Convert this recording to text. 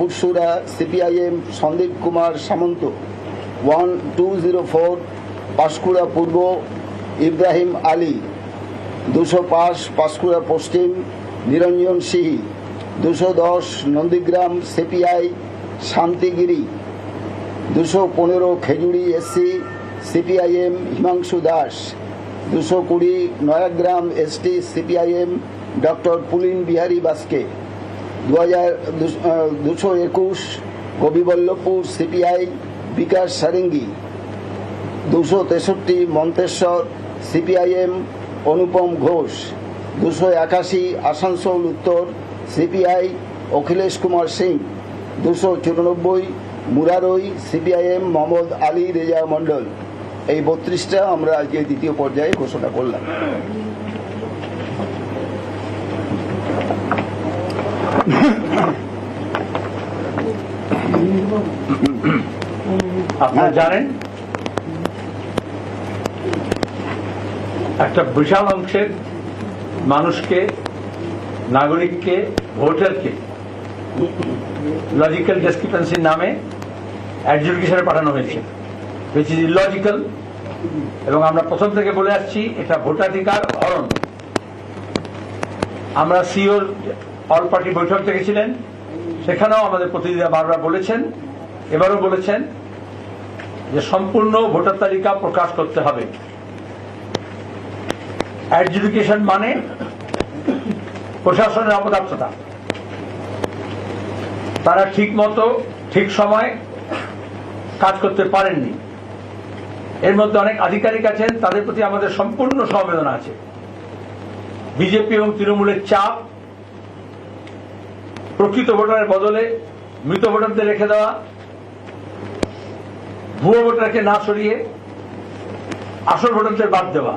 Pursurah CPIM Sandip Kumar Samanta 1204 Panskura Purba Ibrahim Ali 205 Panskura Paschim Niranjan Sihi 210 Nandigram CPI Shantigiri 215 Khejuri SC CPIM Himanshu Das 220 Nayagram ST CPIM doctor Pulin Bihari Baske 221 Gopiballavpur CPI Bikash Sarengi 263 Manteswar CPIM Anupam Ghosh 281 Asansol Uttar CPI Akhilesh Kumar Singh 294 Murarai CPIM Mohammad Ali Reza Mondal. এই 32টা আমরা আজকে দ্বিতীয় পর্যায়ে ঘোষণা করলাম। আপনারা জানেন একটা বিশাল অংশের মানুষকে, নাগরিককে, ভোটারকে লজিক্যাল ডিসক্রিপেন্সির নামে অ্যাডজুডিকেশনে পাঠানো হয়েছে, হুইচ ইজ ইলজিক্যাল। এবং আমরা প্রথম থেকে বলে আসছি এটা ভোটাধিকার হরণ। আমরা সিওর অল পার্টি বৈঠক দেখেছিলেন, সেখানেও আমাদের প্রতিনিধিরা বারবার বলেছেন, এবারও বলেছেন যে সম্পূর্ণ ভোটার তালিকা প্রকাশ করতে হবে। অ্যাডজুডিকেশন মানে প্রশাসনের অপদার্থতা। তারা ঠিক মতো ঠিক সময় কাজ করতে পারেননি। এর মধ্যে অনেক আধিকারিক আছেন, তাদের প্রতি আমাদের সম্পূর্ণ সমবেদনা আছে। বিজেপি এবং তৃণমূলের চাপ, প্রকৃত ভোটারের বদলে মৃত ভোটারদের রেখে দেওয়া, ভুয়ো ভোটারকে না সরিয়ে আসল ভোটারদের বাদ দেওয়া,